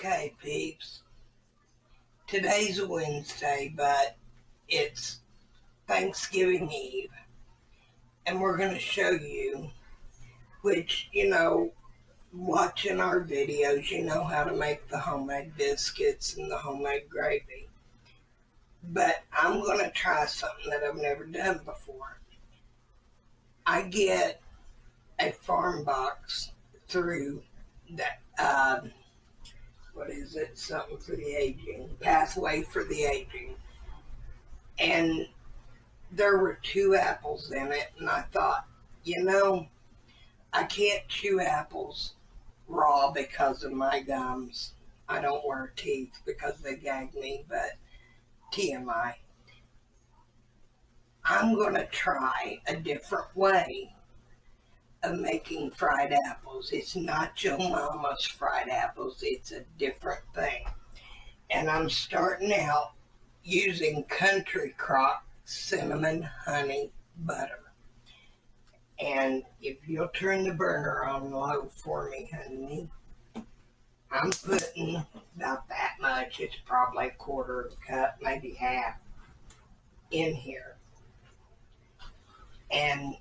Okay, peeps. Today's a Wednesday, but it's Thanksgiving Eve. And we're going to show you, which, watching our videos, you know how to make the homemade biscuits and the homemade gravy. But I'm going to try something that I've never done before. I get a farm box through that, something for the aging, pathway for the aging. And there were 2 apples in it, and I thought, I can't chew apples raw because of my gums. I don't wear teeth because they gag me, but TMI. I'm going to try a different way of making fried apples. It's not your mama's fried apples. It's a different thing. And I'm starting out using Country Crock cinnamon honey butter. And if you'll turn the burner on low for me, honey, I'm putting about that much. It's probably a quarter of a cup, maybe half, in here. And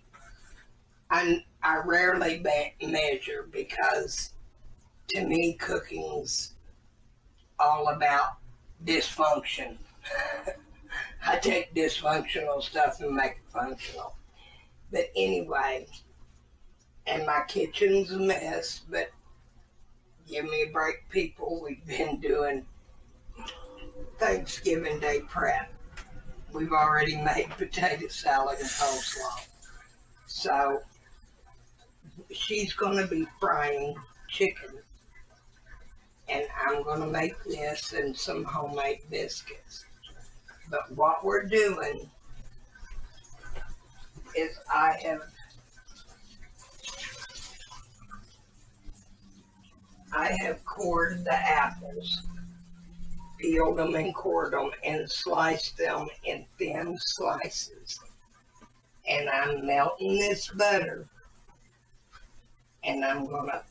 I rarely measure because to me cooking's all about dysfunction. I take dysfunctional stuff and make it functional. But anyway, and my kitchen's a mess, but give me a break, people. We've been doing Thanksgiving Day prep. We've already made potato salad and coleslaw. So she's going to be frying chicken. And I'm going to make this and some homemade biscuits. But what we're doing is I have cored the apples, peeled them and cored them, and sliced them in thin slices. And I'm melting this butter, and I'm going to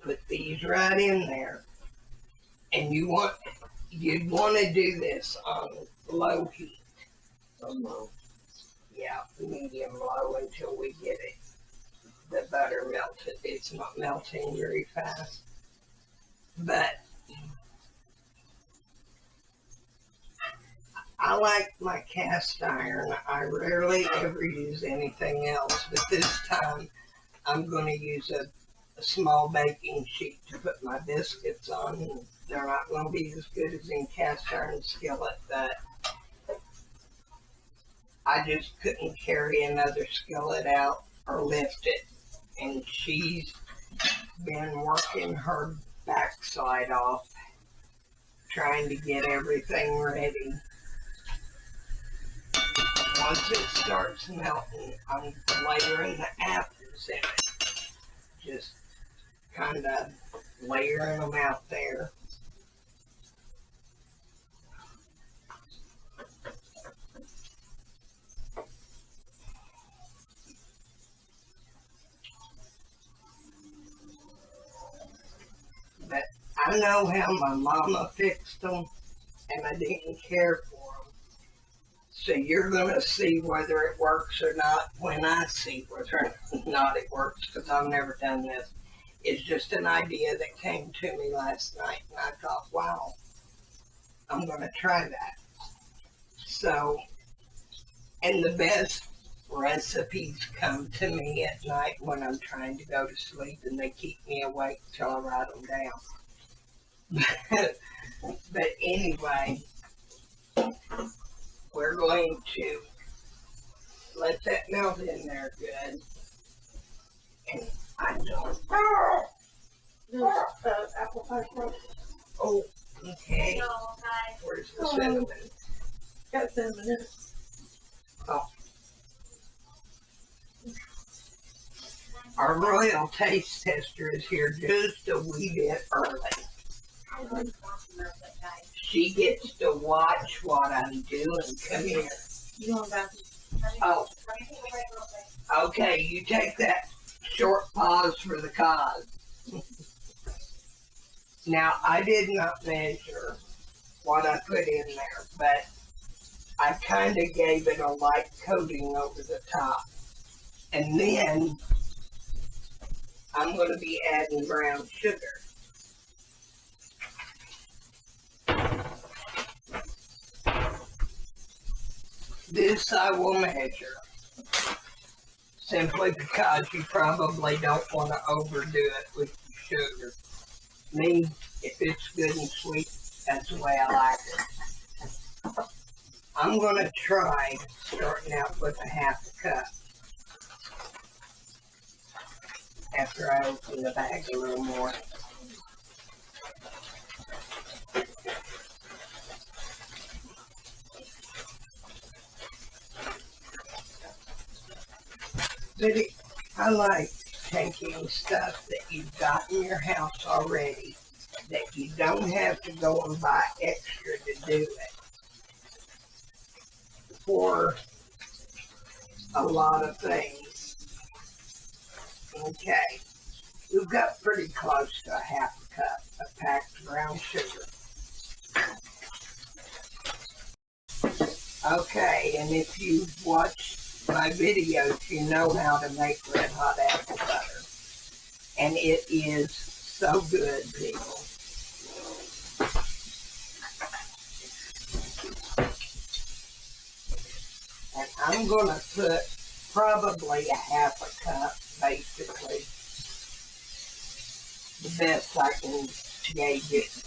put these right in there. And you'd want to do this on low heat. Yeah, medium low until we get it, the butter melted. It's not melting very fast. But I like my cast iron. I rarely ever use anything else, but this time I'm going to use a small baking sheet to put my biscuits on. They're not going to be as good as in cast iron skillet, but I just couldn't carry another skillet out or lift it. And she's been working her backside off, trying to get everything ready. Once it starts melting, I'm layering the apples in it. Just kind of layering them out there. But I know how my mama fixed them, and I didn't care for them. So you're going to see whether it works or not when I see whether or not it works, because I've never done this. It's just an idea that came to me last night, and I thought, wow, I'm going to try that. So, and the best recipes come to me at night when I'm trying to go to sleep, and they keep me awake till I write them down. But anyway, we're going to let that melt in there good. And I don't. Apple pie crust. Oh, okay. Where's the cinnamon? Got cinnamon in it. Oh. Our royal taste tester is here just a wee bit early. She gets to watch what I'm doing. Come here. You want that? Oh. Okay, you take that short pause for the cause. Now, I did not measure what I put in there, but I kind of gave it a light coating over the top. And then I'm going to be adding brown sugar. This I will measure, simply because you probably don't want to overdo it with the sugar. Me, if it's good and sweet, that's the way I like it. I'm going to try starting out with a half a cup after I open the bag a little more. But I like taking stuff that you've got in your house already, that you don't have to go and buy extra to do it, for a lot of things. Okay, we've got pretty close to a half a cup of packed brown sugar. Okay, and if you've watched my videos, you know how to make red hot apple butter. And it is so good, people. And I'm going to put probably a half a cup, basically. The best I can gauge it.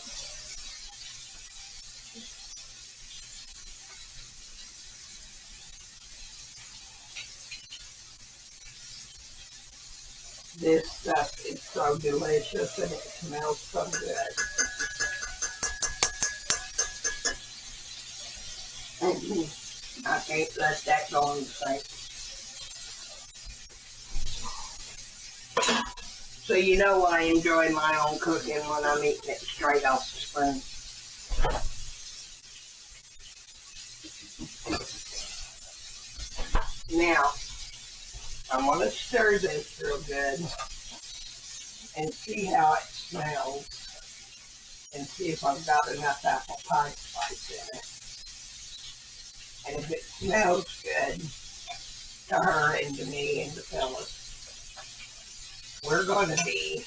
This stuff is so delicious and it smells so good. I can't let that go in the sink. So you know I enjoy my own cooking when I'm eating it straight off the spoon. Now, I'm going to stir this real good and see how it smells and see if I've got enough apple pie spice in it. And if it smells good to her and to me and the fellas, we're going to be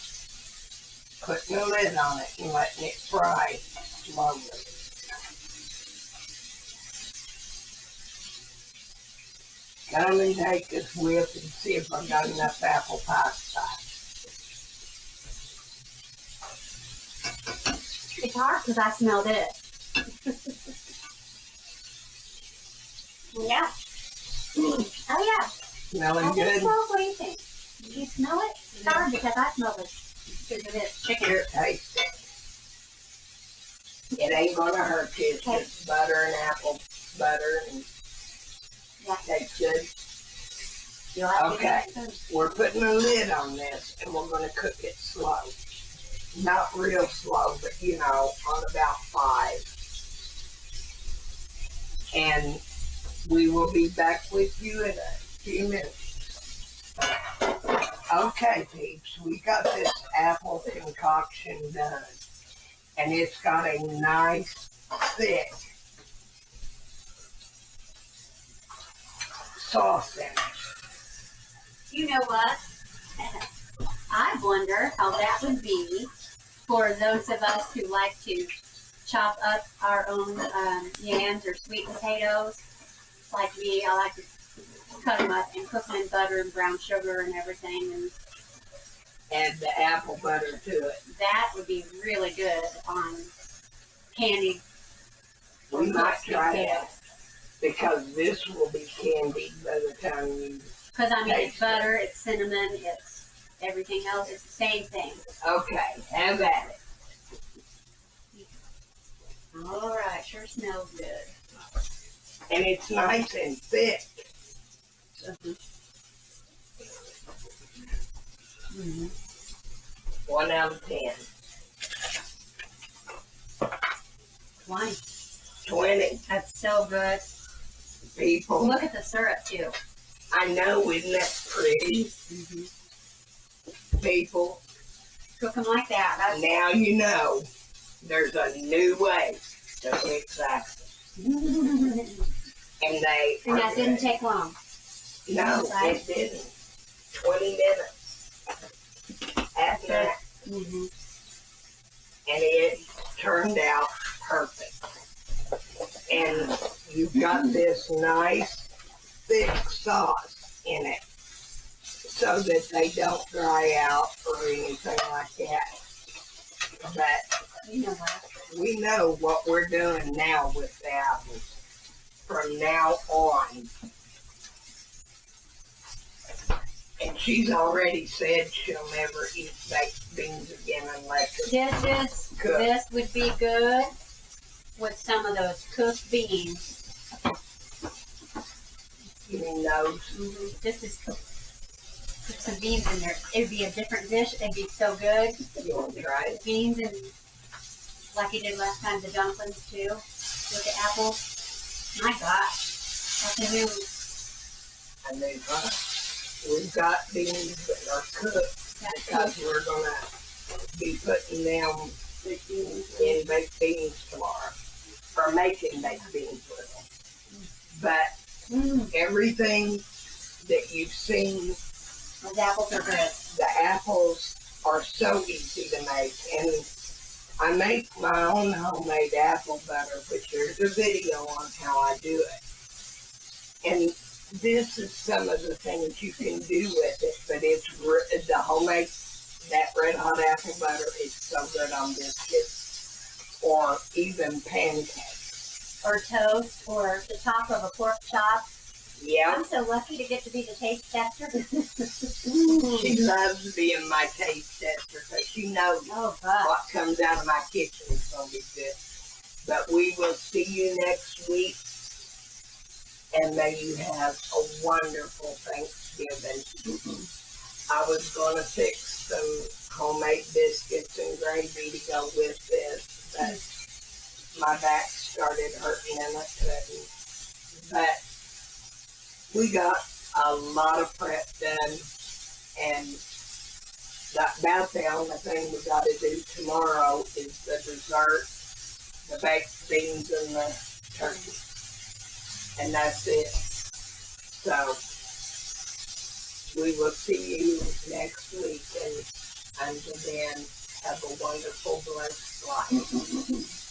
putting a lid on it and letting it fry slowly. Come and take this whip and see if I've got enough apple pie spice. It's hard because I smelled it. Yeah. Oh yeah. Smelling I think good? so. What do you think? Do you smell it? It's hard because I smell it. Because of this chicken. Here, taste it. It ain't gonna hurt you. It's just butter and apple butter and Yeah. tastes good. You like Okay. it? We're putting a lid on this and we're gonna cook it slow. Not real slow, but you know, on about 5. And we will be back with you in a few minutes. Okay, peeps, we got this apple concoction done. And it's got a nice, thick sauce in it. You know what? I wonder how that would be for those of us who like to chop up our own yams or sweet potatoes. Like me, I like to cut them up and cook them in butter and brown sugar and everything. And Add the apple butter to it. that would be really good on candied. We might sweet try potatoes. that because this will be candied by the time you. Because I mean, it's Taste it. butter, it's cinnamon, it's everything else. It's the same thing. Okay, have at it. All right, sure smells good. And it's nice and thick. Mm-hmm. 1 out of 10. 20. 20 That's so good. people. Look at the syrup too. I know, isn't that pretty? Mm-hmm. People, cook them like that. That's, Now you know there's a new way to fix accidents. And they and that are didn't good. take long. No, Right. it didn't. 20 minutes at night. Mm-hmm. And it turned out perfect. And you've got this nice thick sauce in it so that they don't dry out or anything like that. But You know what? we know what we're doing now with the apples. From now on. And she's already said she'll never eat baked beans again unless it's cooked. This would be good with some of those cooked beans. You mean those? Mm-hmm. This is cook some beans in there. It'd be a different dish. It'd be so good. You want to try it? Beans and like you did last time, the dumplings too, with the apples. My gosh, that's a new. And we've got beans that are cooked because we're gonna be putting them in baked beans tomorrow, or making baked beans with them. But everything that you've seen, Those apples are good. the apples are so easy to make, and I make my own homemade apple butter, but there's a video on how I do it. And this is some of the things you can do with it, but it's the homemade, that red hot apple butter is so good on biscuits or even pancakes. Or toast, or the top of a pork chop. Yeah, I'm so lucky to get to be the taste tester. she loves being my taste tester because she knows Oh, God. what comes out of my kitchen is going to be good. But we will see you next week, and may you have a wonderful Thanksgiving. I was going to fix some homemade biscuits and gravy to go with this, but my back started hurting and I couldn't. But we got a lot of prep done, and about the only thing we got to do tomorrow is the dessert, the baked beans and the turkey. And that's it. So we will see you next week, and until then, have a wonderful, blessed life.